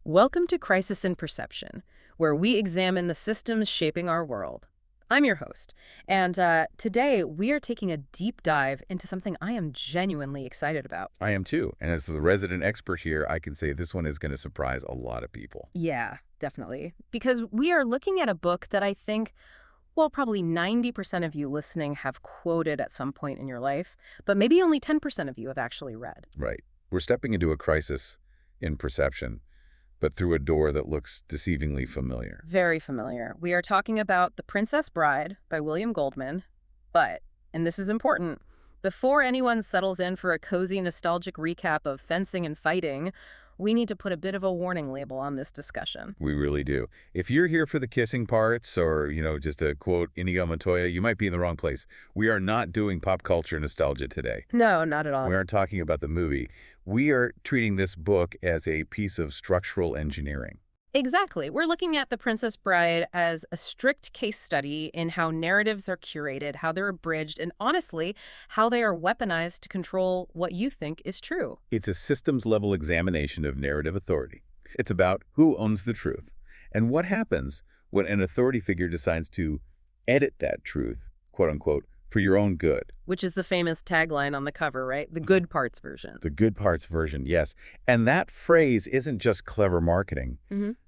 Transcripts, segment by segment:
Welcome to Crisis in Perception, where we examine the systems shaping our world. I'm your host, and today we are taking a deep dive into something I am genuinely excited about. I am too. And as the resident expert here, I can say this one is going to surprise a lot of people. Yeah, definitely. Because we are looking at a book that I think, well, probably 90% of you listening have quoted at some point in your life, but maybe only 10% of you have actually read. Right. We're stepping into a crisis in perception, but through a door that looks deceivingly familiar. Very familiar. We are talking about The Princess Bride by William Goldman, but, and this is important, before anyone settles in for a cozy, nostalgic recap of fencing and fighting, we need to put a bit of a warning label on this discussion. We really do. If you're here for the kissing parts or, just to quote Inigo Montoya, you might be in the wrong place. We are not doing pop culture nostalgia today. No, not at all. We aren't talking about the movie. We are treating this book as a piece of structural engineering. Exactly. We're looking at The Princess Bride as a strict case study in how narratives are curated, how they're abridged, and honestly, how they are weaponized to control what you think is true. It's a systems-level examination of narrative authority. It's about who owns the truth and what happens when an authority figure decides to edit that truth, quote-unquote, for your own good. Which is the famous tagline on the cover, right? The good parts version. The good parts version, yes. And that phrase isn't just clever marketing.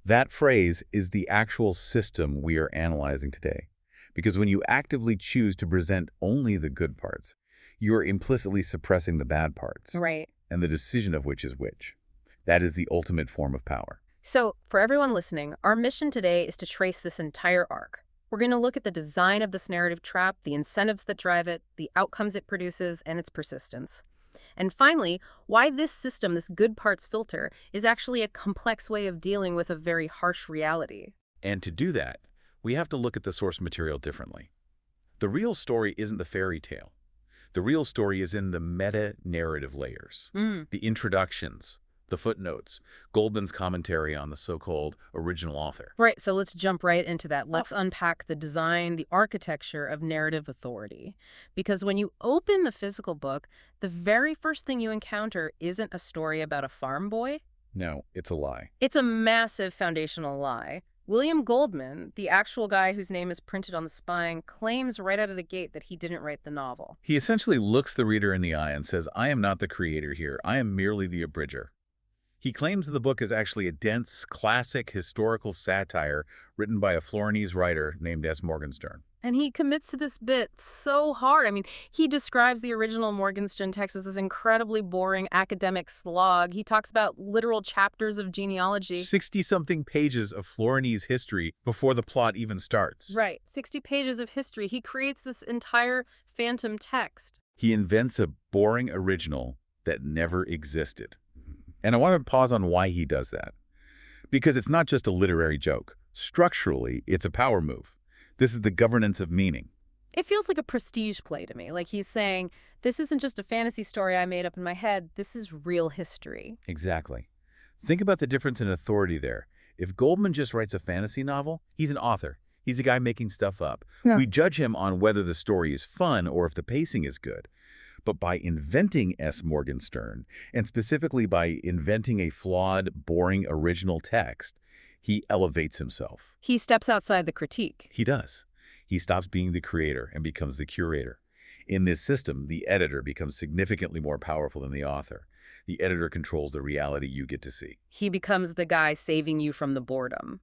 That phrase is the actual system we are analyzing today. Because when you actively choose to present only the good parts, you are implicitly suppressing the bad parts. Right. And the decision of which is which. That is the ultimate form of power. So, for everyone listening, our mission today is to trace this entire arc. We're going to look at the design of this narrative trap, the incentives that drive it, the outcomes it produces, and its persistence. And finally, why this system, this good parts filter, is actually a complex way of dealing with a very harsh reality. And to do that, we have to look at the source material differently. The real story isn't the fairy tale. The real story is in the meta-narrative layers, the introductions, the footnotes, Goldman's commentary on the so-called original author. Right, so let's jump right into that. Let's unpack the design, the architecture of narrative authority. Because when you open the physical book, the very first thing you encounter isn't a story about a farm boy. No, it's a lie. It's a massive foundational lie. William Goldman, the actual guy whose name is printed on the spine, claims right out of the gate that he didn't write the novel. He essentially looks the reader in the eye and says, I am not the creator here. I am merely the abridger. He claims the book is actually a dense, classic historical satire written by a Florinese writer named S. Morgenstern. And he commits to this bit so hard. I mean, he describes the original Morgenstern text as this incredibly boring academic slog. He talks about literal chapters of genealogy. 60-something pages of Florinese history before the plot even starts. Right. 60 pages of history. He creates this entire phantom text. He invents a boring original that never existed. And I want to pause on why he does that. Because it's not just a literary joke. Structurally, it's a power move. This is the governance of meaning. It feels like a prestige play to me. Like he's saying, this isn't just a fantasy story I made up in my head. This is real history. Exactly. Think about the difference in authority there. If Goldman just writes a fantasy novel, he's an author. He's a guy making stuff up. Yeah. We judge him on whether the story is fun or if the pacing is good. But by inventing S. Morgenstern, and specifically by inventing a flawed, boring original text, he elevates himself. He steps outside the critique. He does. He stops being the creator and becomes the curator. In this system, the editor becomes significantly more powerful than the author. The editor controls the reality you get to see. He becomes the guy saving you from the boredom.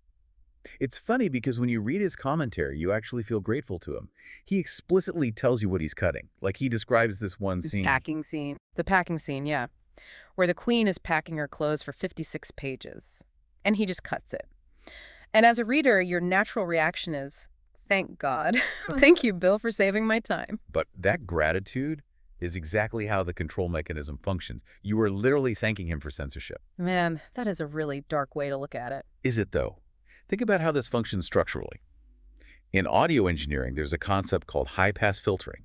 It's funny because when you read his commentary, you actually feel grateful to him. He explicitly tells you what he's cutting. Like he describes this one scene. Packing scene. The packing scene, yeah. Where the queen is packing her clothes for 56 pages. And he just cuts it. And as a reader, your natural reaction is, thank God. Thank you, Bill, for saving my time. But that gratitude is exactly how the control mechanism functions. You are literally thanking him for censorship. Man, that is a really dark way to look at it. Is it, though? Think about how this functions structurally. In audio engineering, there's a concept called high-pass filtering.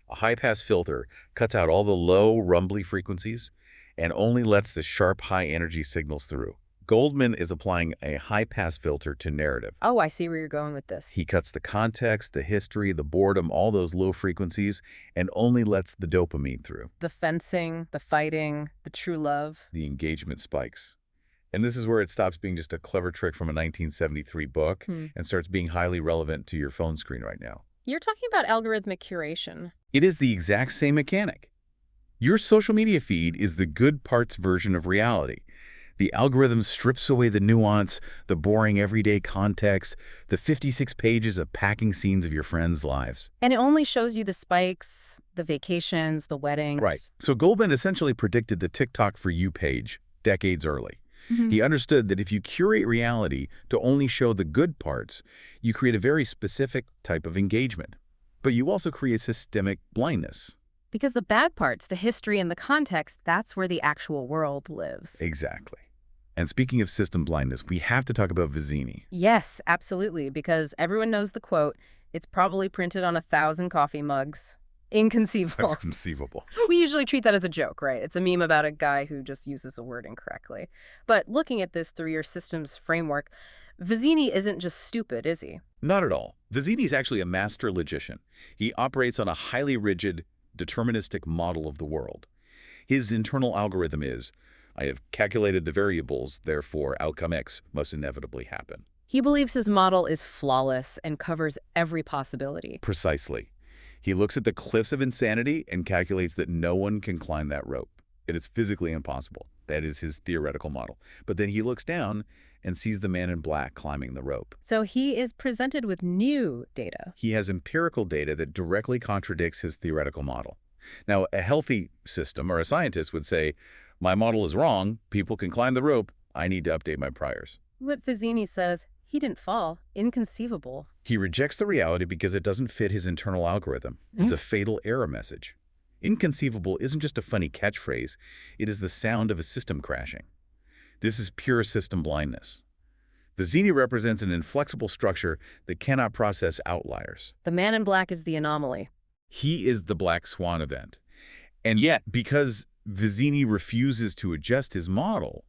A high-pass filter cuts out all the low, rumbly frequencies and only lets the sharp, high-energy signals through. Goldman is applying a high-pass filter to narrative. Oh, I see where you're going with this. He cuts the context, the history, the boredom, all those low frequencies, and only lets the dopamine through. The fencing, the fighting, the true love. The engagement spikes. And this is where it stops being just a clever trick from a 1973 book Hmm. and starts being highly relevant to your phone screen right now. You're talking about algorithmic curation. It is the exact same mechanic. Your social media feed is the good parts version of reality. The algorithm strips away the nuance, the boring everyday context, the 56 pages of packing scenes of your friends' lives. And it only shows you the spikes, the vacations, the Right. weddings. So Goldman essentially predicted the TikTok for You page decades early. Mhm. He understood that if you curate reality to only show the good parts, you create a very specific type of engagement. But you also create systemic blindness. Because the bad parts, the history and the context, that's where the actual world lives. Exactly. And speaking of system blindness, we have to talk about Vizzini. Yes, absolutely, because everyone knows the quote, it's probably printed on 1,000 coffee mugs. Inconceivable. Conceivable. We usually treat that as a joke, right? It's a meme about a guy who just uses a word incorrectly. But looking at this through your systems framework, Vizzini isn't just stupid, is he? Not at all. Vizzini is actually a master logician. He operates on a highly rigid, deterministic model of the world. His internal algorithm is, I have calculated the variables, therefore outcome X must inevitably happen. He believes his model is flawless and covers every possibility. Precisely. He looks at the cliffs of insanity and calculates that no one can climb that rope. It is physically impossible. That is his theoretical model. But then he looks down and sees the man in black climbing the rope. So he is presented with new data. He has empirical data that directly contradicts his theoretical model. Now, a healthy system or a scientist would say, my model is wrong, people can climb the rope, I need to update my priors. But Vizzini says, he didn't fall. Inconceivable. He rejects the reality because it doesn't fit his internal algorithm. It's a fatal error message. Inconceivable isn't just a funny catchphrase, it is the sound of a system crashing. This is pure system blindness. Vizzini represents an inflexible structure that cannot process outliers. The man in black is the anomaly. He is the black swan event. And yet, because Vizzini refuses to adjust his model,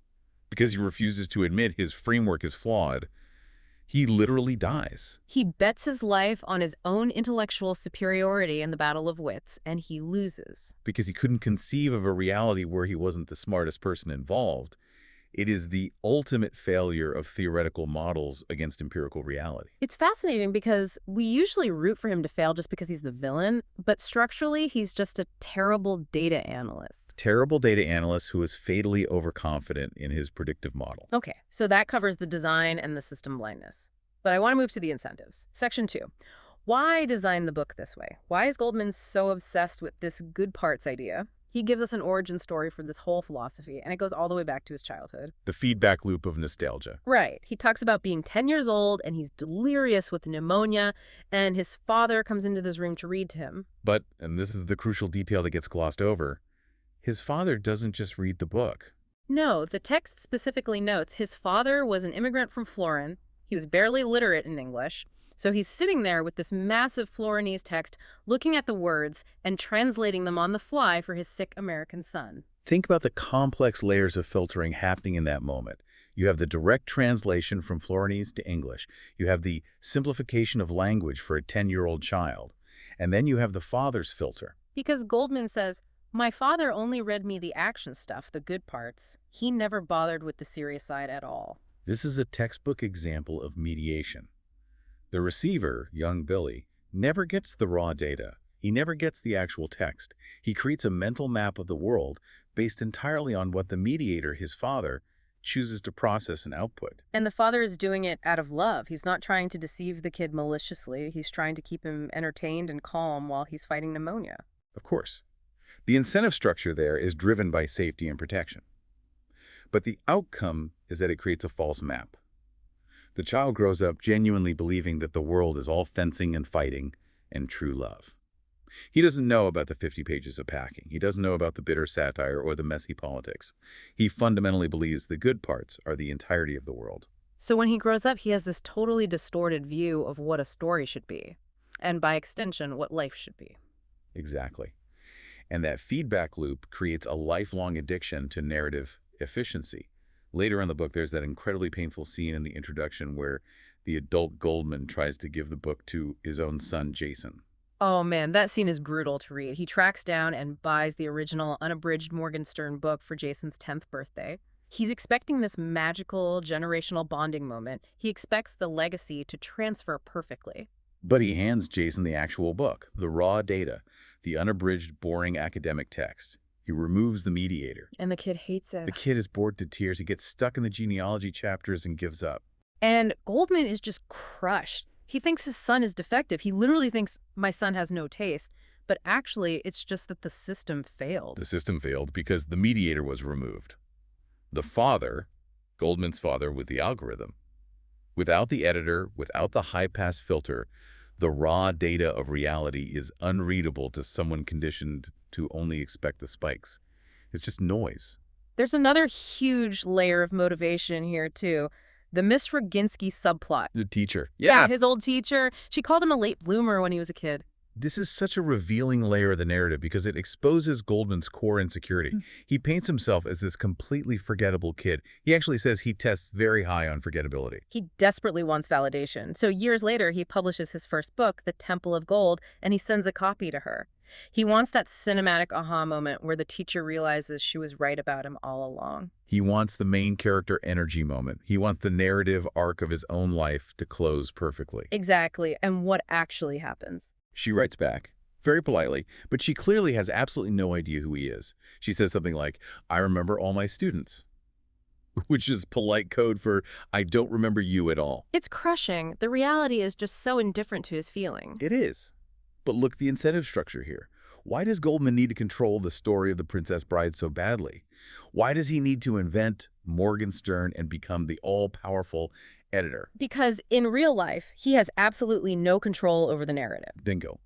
because he refuses to admit his framework is flawed, he literally dies. He bets his life on his own intellectual superiority in the battle of wits, and he loses. Because he couldn't conceive of a reality where he wasn't the smartest person involved. It is the ultimate failure of theoretical models against empirical reality. It's fascinating because we usually root for him to fail just because he's the villain, but structurally, he's just a terrible data analyst. Terrible data analyst who is fatally overconfident in his predictive model. Okay, so that covers the design and the system blindness. But I want to move to the incentives. Section 2. Why design the book this way? Why is Goldman so obsessed with this good parts idea? He gives us an origin story for this whole philosophy, and it goes all the way back to his childhood. The feedback loop of nostalgia. Right. He talks about being 10 years old, and he's delirious with pneumonia, and his father comes into this room to read to him. But, and this is the crucial detail that gets glossed over, his father doesn't just read the book. No, the text specifically notes his father was an immigrant from Florin. He was barely literate in English. So he's sitting there with this massive Florinese text, looking at the words and translating them on the fly for his sick American son. Think about the complex layers of filtering happening in that moment. You have the direct translation from Florinese to English. You have the simplification of language for a 10-year-old child. And then you have the father's filter. Because Goldman says, my father only read me the action stuff, the good parts. He never bothered with the serious side at all. This is a textbook example of mediation. The receiver, young Billy, never gets the raw data. He never gets the actual text. He creates a mental map of the world based entirely on what the mediator, his father, chooses to process and output. And the father is doing it out of love. He's not trying to deceive the kid maliciously. He's trying to keep him entertained and calm while he's fighting pneumonia. Of course. The incentive structure there is driven by safety and protection. But the outcome is that it creates a false map. The child grows up genuinely believing that the world is all fencing and fighting and true love. He doesn't know about the 50 pages of packing. He doesn't know about the bitter satire or the messy politics. He fundamentally believes the good parts are the entirety of the world. So when he grows up, he has this totally distorted view of what a story should be, and by extension, what life should be. Exactly. And that feedback loop creates a lifelong addiction to narrative efficiency. Later in the book, there's that incredibly painful scene in the introduction where the adult Goldman tries to give the book to his own son, Jason. Oh man, that scene is brutal to read. He tracks down and buys the original unabridged Morgenstern book for Jason's 10th birthday. He's expecting this magical generational bonding moment. He expects the legacy to transfer perfectly. But he hands Jason the actual book, the raw data, the unabridged, boring academic text. He removes the mediator. And the kid hates it. The kid is bored to tears. He gets stuck in the genealogy chapters and gives up. And Goldman is just crushed. He thinks his son is defective. He literally thinks, my son has no taste. But actually, it's just that the system failed. The system failed because the mediator was removed. The father, Goldman's father, with the algorithm. Without the editor, without the high-pass filter, the raw data of reality is unreadable to someone conditioned to only expect the spikes. It's just noise. There's another huge layer of motivation here, too. The Miss Roginski subplot. The teacher. Yeah, his old teacher. She called him a late bloomer when he was a kid. This is such a revealing layer of the narrative because it exposes Goldman's core insecurity. He paints himself as this completely forgettable kid. He actually says he tests very high on forgettability. He desperately wants validation. So years later, he publishes his first book, The Temple of Gold, and he sends a copy to her. He wants that cinematic aha moment where the teacher realizes she was right about him all along. He wants the main character energy moment. He wants the narrative arc of his own life to close perfectly. Exactly. And what actually happens? She writes back, very politely, but she clearly has absolutely no idea who he is. She says something like, I remember all my students, which is polite code for, I don't remember you at all. It's crushing. The reality is just so indifferent to his feeling. It is. But look the incentive structure here. Why does Goldman need to control the story of the Princess Bride so badly? Why does he need to invent Morgenstern and become the all-powerful editor? Because in real life, he has absolutely no control over the narrative. Bingo.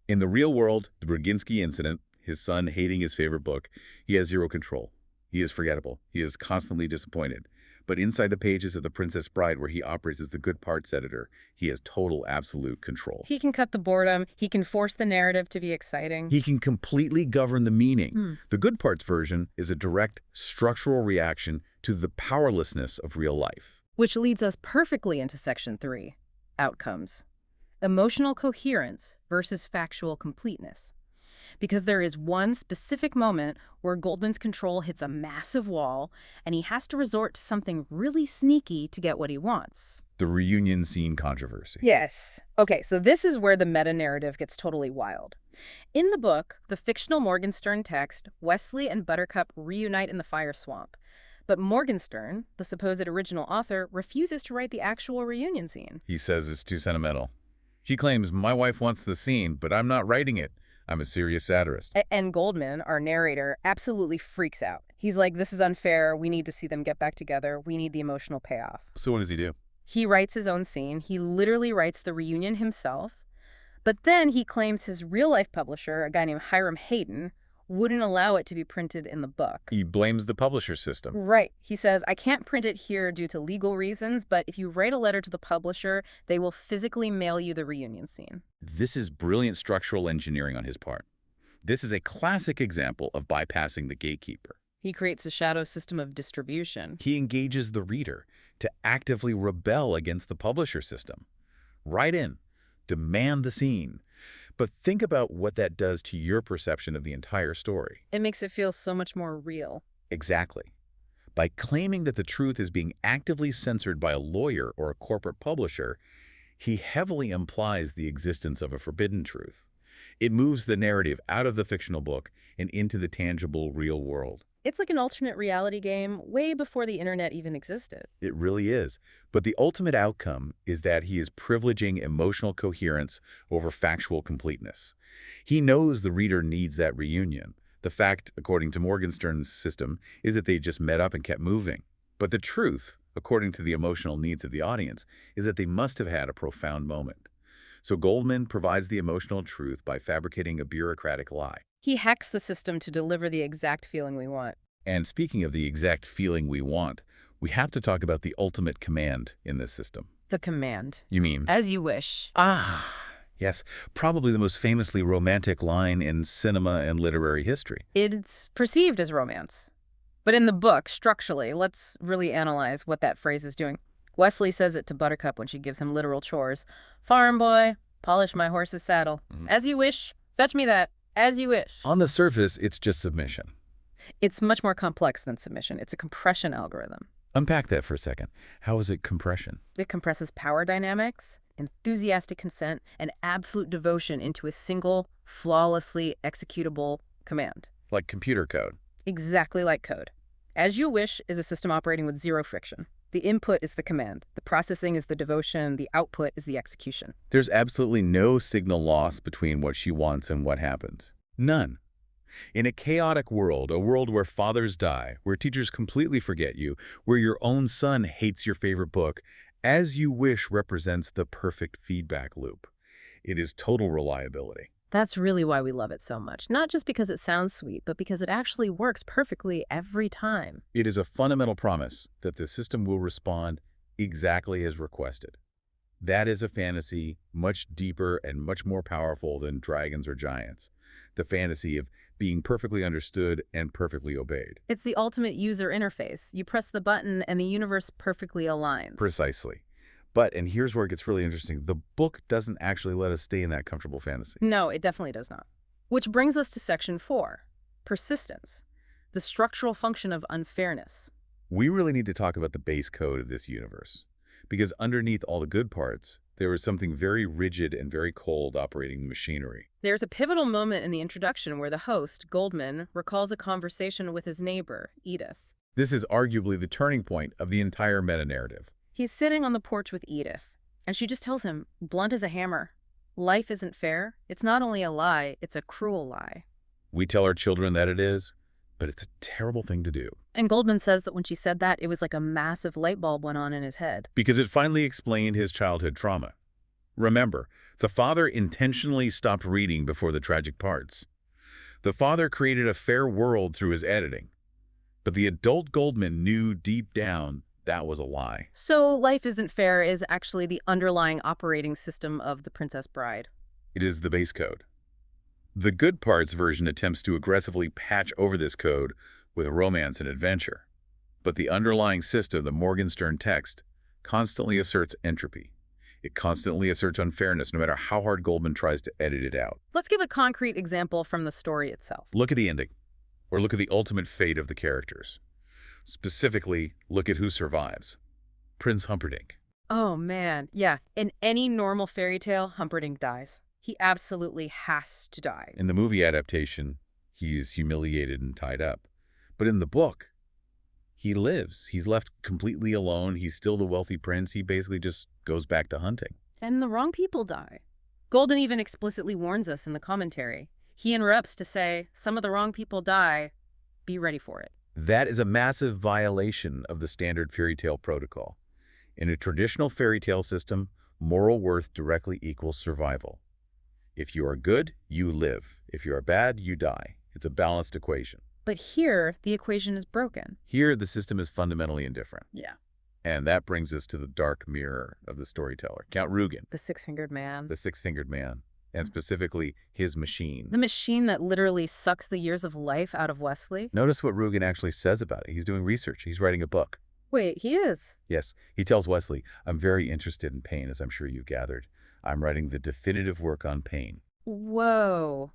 In the real world, the Roginski incident, his son hating his favorite book, he has zero control. He is forgettable. He is constantly disappointed. But inside the pages of The Princess Bride, where he operates as the good parts editor, he has total, absolute control. He can cut the boredom. He can force the narrative to be exciting. He can completely govern the meaning. The good parts version is a direct, structural reaction to the powerlessness of real life. Which leads us perfectly into Section 3, Outcomes. Emotional coherence versus factual completeness. Because there is one specific moment where Goldman's control hits a massive wall, and he has to resort to something really sneaky to get what he wants. The reunion scene controversy. Yes. Okay, so this is where the meta-narrative gets totally wild. In the book, the fictional Morgenstern text, Wesley and Buttercup reunite in the fire swamp. But Morgenstern, the supposed original author, refuses to write the actual reunion scene. He says it's too sentimental. She claims, my wife wants the scene, but I'm not writing it. I'm a serious satirist. And Goldman, our narrator, absolutely freaks out. He's like, this is unfair. We need to see them get back together. We need the emotional payoff. So what does he do? He writes his own scene. He literally writes the reunion himself. But then he claims his real-life publisher, a guy named Hiram Hayden, wouldn't allow it to be printed in the book. He blames the publisher system. Right. He says, I can't print it here due to legal reasons, but if you write a letter to the publisher, they will physically mail you the reunion scene. This is brilliant structural engineering on his part. This is a classic example of bypassing the gatekeeper. He creates a shadow system of distribution. He engages the reader to actively rebel against the publisher system. Write in. Demand the scene. But think about what that does to your perception of the entire story. It makes it feel so much more real. Exactly. By claiming that the truth is being actively censored by a lawyer or a corporate publisher, he heavily implies the existence of a forbidden truth. It moves the narrative out of the fictional book and into the tangible, real world. It's like an alternate reality game way before the internet even existed. It really is. But the ultimate outcome is that he is privileging emotional coherence over factual completeness. He knows the reader needs that reunion. The fact, according to Morgenstern's system, is that they just met up and kept moving. But the truth, according to the emotional needs of the audience, is that they must have had a profound moment. So Goldman provides the emotional truth by fabricating a bureaucratic lie. He hacks the system to deliver the exact feeling we want. And speaking of the exact feeling we want, we have to talk about the ultimate command in this system. The command. You mean? As you wish. Ah, yes, probably the most famously romantic line in cinema and literary history. It's perceived as romance. But in the book, structurally, let's really analyze what that phrase is doing. Wesley says it to Buttercup when she gives him literal chores. Farm boy, polish my horse's saddle. As you wish, fetch me that. As you wish. On the surface, it's just submission. It's much more complex than submission. It's a compression algorithm. Unpack that for a second. How is it compression? It compresses power dynamics, enthusiastic consent, and absolute devotion into a single, flawlessly executable command. Like computer code. Exactly like code. As you wish is a system operating with zero friction. The input is the command. The processing is the devotion. The output is the execution. There's absolutely no signal loss between what she wants and what happens. None. In a chaotic world, a world where fathers die, where teachers completely forget you, where your own son hates your favorite book, as you wish represents the perfect feedback loop. It is total reliability. That's really why we love it so much. Not just because it sounds sweet, but because it actually works perfectly every time. It is a fundamental promise that the system will respond exactly as requested. That is a fantasy much deeper and much more powerful than dragons or giants. The fantasy of being perfectly understood and perfectly obeyed. It's the ultimate user interface. You press the button and the universe perfectly aligns. Precisely. But, and here's where it gets really interesting, the book doesn't actually let us stay in that comfortable fantasy. No, it definitely does not. Which brings us to section 4, persistence, the structural function of unfairness. We really need to talk about the base code of this universe, because underneath all the good parts, there is something very rigid and very cold operating the machinery. There's a pivotal moment in the introduction where the host, Goldman, recalls a conversation with his neighbor, Edith. This is arguably the turning point of the entire meta-narrative. He's sitting on the porch with Edith, and she just tells him, blunt as a hammer, life isn't fair. It's not only a lie, it's a cruel lie. We tell our children that it is, but it's a terrible thing to do. And Goldman says that when she said that, it was like a massive light bulb went on in his head. Because it finally explained his childhood trauma. Remember, the father intentionally stopped reading before the tragic parts. The father created a fair world through his editing. But the adult Goldman knew deep down that was a lie. So life isn't fair is actually the underlying operating system of The Princess Bride. It is the base code. The good parts version attempts to aggressively patch over this code with romance and adventure. But the underlying system, the Morgenstern text, constantly asserts entropy. It constantly asserts unfairness, no matter how hard Goldman tries to edit it out. Let's give a concrete example from the story itself. Look at the ending, or look at the ultimate fate of the characters. Specifically, look at who survives. Prince Humperdinck. Oh man, yeah. In any normal fairy tale, Humperdinck dies. He absolutely has to die. In the movie adaptation, he's humiliated and tied up. But in the book, he lives. He's left completely alone. He's still the wealthy prince. He basically just goes back to hunting. And the wrong people die. Golden even explicitly warns us in the commentary. He interrupts to say, some of the wrong people die. Be ready for it. That is a massive violation of the standard fairy tale protocol. In a traditional fairy tale system, moral worth directly equals survival. If you are good, you live. If you are bad, you die. It's a balanced equation. But here, the equation is broken. Here, the system is fundamentally indifferent. Yeah. And that brings us to the dark mirror of the storyteller, Count Rugen, The six-fingered man. the six-fingered man, and specifically his machine. The machine that literally sucks the years of life out of Wesley. Notice what Rugen actually says about it. He's doing research. He's writing a book. Wait, he is? Yes, he tells Wesley, I'm very interested in pain, as I'm sure you've gathered. I'm writing the definitive work on pain. Whoa.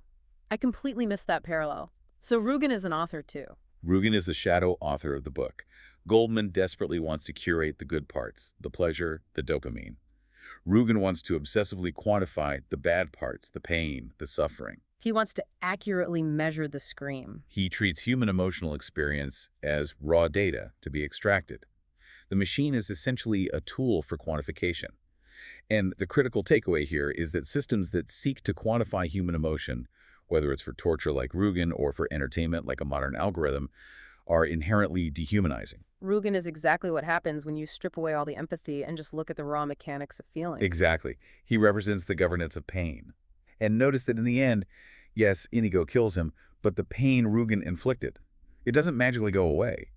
I completely missed that parallel. So Rugen is an author too. Rugen is the shadow author of the book. Goldman desperately wants to curate the good parts, the pleasure, the dopamine. Rugen wants to obsessively quantify the bad parts, the pain, the suffering. He wants to accurately measure the scream. He treats human emotional experience as raw data to be extracted. The machine is essentially a tool for quantification. And the critical takeaway here is that systems that seek to quantify human emotion, whether it's for torture like Rugen or for entertainment like a modern algorithm, are inherently dehumanizing. Rugen is exactly what happens when you strip away all the empathy and just look at the raw mechanics of feeling. Exactly. He represents the governance of pain. And notice that in the end, yes, Inigo kills him, but the pain Rugen inflicted, it doesn't magically go away.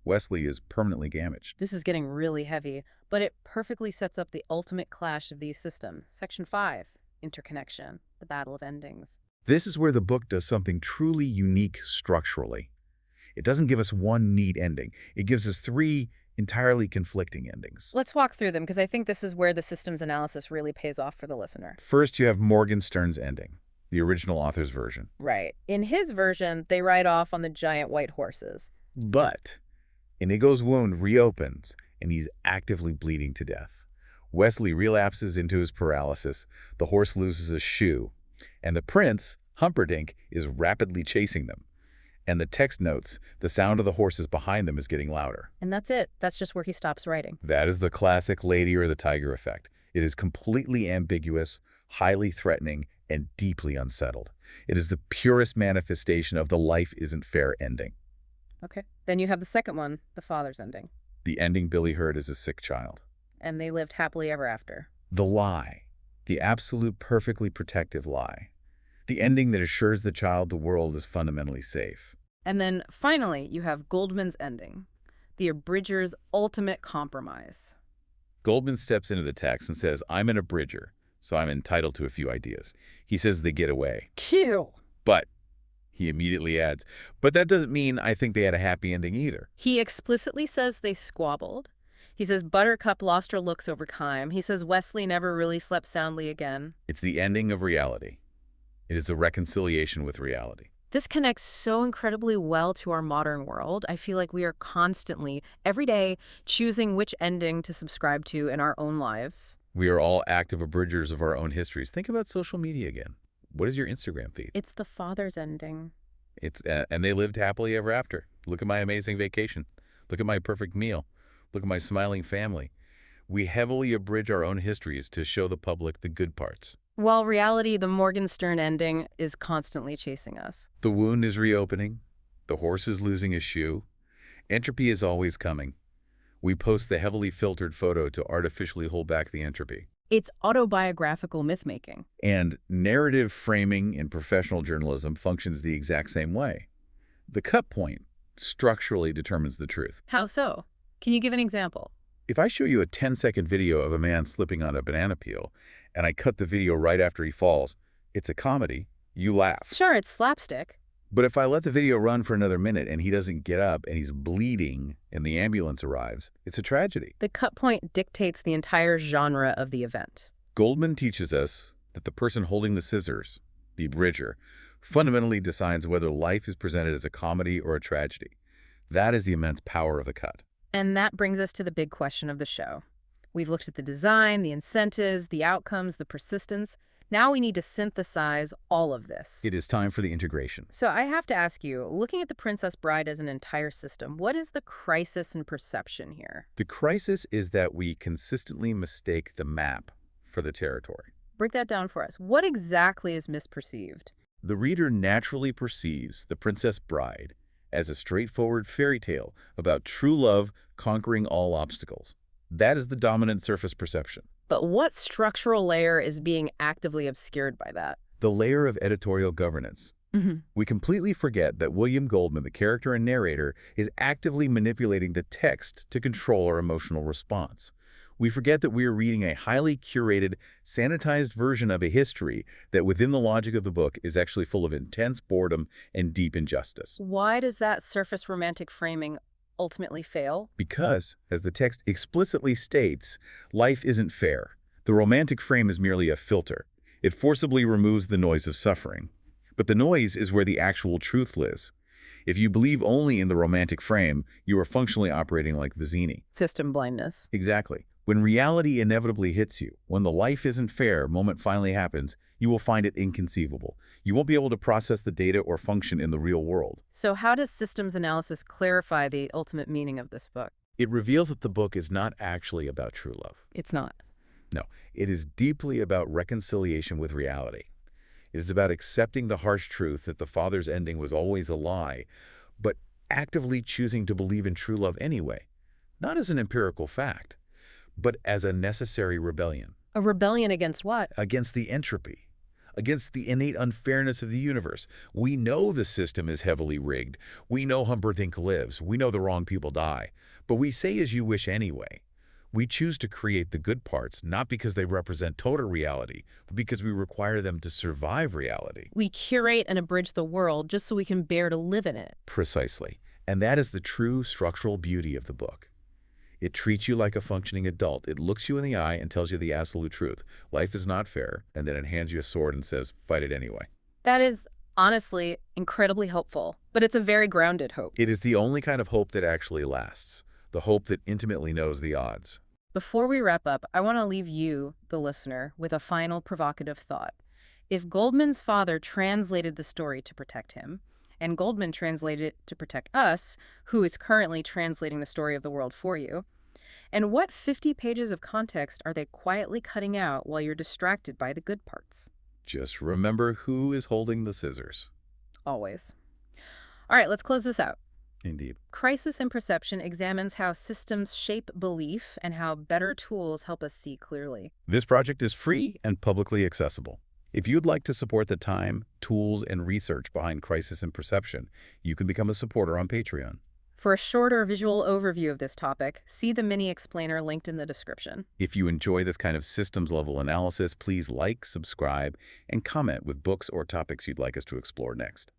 Wesley is permanently damaged. This is getting really heavy, but it perfectly sets up the ultimate clash of these systems. Section 5, interconnection, the battle of endings. This is where the book does something truly unique structurally. It doesn't give us one neat ending. It gives us 3 entirely conflicting endings. Let's walk through them because I think this is where the systems analysis really pays off for the listener. First, you have Morgenstern's ending. the original author's version. Right. In his version, they ride off on the giant white horses. But Inigo's wound reopens, and he's actively bleeding to death. Wesley relapses into his paralysis, the horse loses a shoe, and the prince, Humperdinck, is rapidly chasing them. And the text notes, the sound of the horses behind them is getting louder. And that's it. That's just where he stops writing. That is the classic lady or the tiger effect. It is completely ambiguous, highly threatening, and deeply unsettled. It is the purest manifestation of the life isn't fair ending. Okay. Then you have the second one, the father's ending. The ending Billy heard is a sick child. And they lived happily ever after. The lie. The absolute perfectly protective lie. The ending that assures the child the world is fundamentally safe. And then finally, you have Goldman's ending, the abridger's ultimate compromise. Goldman steps into the text and says, I'm an abridger, so I'm entitled to a few ideas. He says they get away. Kill. But he immediately adds, but that doesn't mean I think they had a happy ending either. He explicitly says they squabbled. He says Buttercup lost her looks over Kime. He says Wesley never really slept soundly again. It's the ending of reality. It is the reconciliation with reality. This connects so incredibly well to our modern world. I feel like we are constantly, every day, choosing which ending to subscribe to in our own lives. We are all active abridgers of our own histories. Think about social media again. What is your Instagram feed? It's the father's ending. And they lived happily ever after. Look at my amazing vacation. Look at my perfect meal. Look at my smiling family. We heavily abridge our own histories to show the public the good parts. While reality, the Morgenstern ending, is constantly chasing us. The wound is reopening. The horse is losing a shoe. Entropy is always coming. We post the heavily filtered photo to artificially hold back the entropy. It's autobiographical myth-making. And narrative framing in professional journalism functions the exact same way. The cut point structurally determines the truth. How so? Can you give an example? If I show you a 10-second video of a man slipping on a banana peel, and I cut the video right after he falls, it's a comedy. You laugh. Sure, it's slapstick. But if I let the video run for another minute and he doesn't get up and he's bleeding and the ambulance arrives, it's a tragedy. The cut point dictates the entire genre of the event. Goldman teaches us that the person holding the scissors, the abridger, fundamentally decides whether life is presented as a comedy or a tragedy. That is the immense power of the cut. And that brings us to the big question of the show. We've looked at the design, the incentives, the outcomes, the persistence. Now we need to synthesize all of this. It is time for the integration. So I have to ask you, looking at The Princess Bride as an entire system, what is the crisis in perception here? The crisis is that we consistently mistake the map for the territory. Break that down for us. What exactly is misperceived? The reader naturally perceives The Princess Bride as a straightforward fairy tale about true love conquering all obstacles. That is the dominant surface perception. But what structural layer is being actively obscured by that? The layer of editorial governance. We completely forget that William Goldman, the character and narrator, is actively manipulating the text to control our emotional response. We forget that we are reading a highly curated, sanitized version of a history that within the logic of the book is actually full of intense boredom and deep injustice. Why does that surface romantic framing ultimately fail? Because, as the text explicitly states, life isn't fair. The romantic frame is merely a filter. It forcibly removes the noise of suffering. But the noise is where the actual truth lives. If you believe only in the romantic frame, you are functionally operating like Vizzini. System blindness. Exactly. When reality inevitably hits you, when the life isn't fair moment finally happens, you will find it inconceivable. You won't be able to process the data or function in the real world. So how does systems analysis clarify the ultimate meaning of this book? It reveals that the book is not actually about true love. It's not. No, it is deeply about reconciliation with reality. It is about accepting the harsh truth that the father's ending was always a lie, but actively choosing to believe in true love anyway, not as an empirical fact, but as a necessary rebellion. A rebellion against what? Against the entropy, against the innate unfairness of the universe. We know the system is heavily rigged. We know Humperdinck lives. We know the wrong people die. But we say as you wish anyway. We choose to create the good parts, not because they represent total reality, but because we require them to survive reality. We curate and abridge the world just so we can bear to live in it. Precisely. And that is the true structural beauty of the book. It treats you like a functioning adult. It looks you in the eye and tells you the absolute truth. Life is not fair, and then it hands you a sword and says, fight it anyway. That is honestly incredibly helpful, but it's a very grounded hope. It is the only kind of hope that actually lasts, the hope that intimately knows the odds. Before we wrap up, I want to leave you, the listener, with a final provocative thought. If Goldman's father translated the story to protect him, and Goldman translated it to protect us, who is currently translating the story of the world for you, and what 50 pages of context are they quietly cutting out while you're distracted by the good parts? Just remember who is holding the scissors. Always. All right, let's close this out. Indeed. Crisis in Perception examines how systems shape belief and how better tools help us see clearly. This project is free and publicly accessible. If you'd like to support the time, tools, and research behind Crisis in Perception, you can become a supporter on Patreon. For a shorter visual overview of this topic, see the mini explainer linked in the description. If you enjoy this kind of systems-level analysis, please like, subscribe, and comment with books or topics you'd like us to explore next.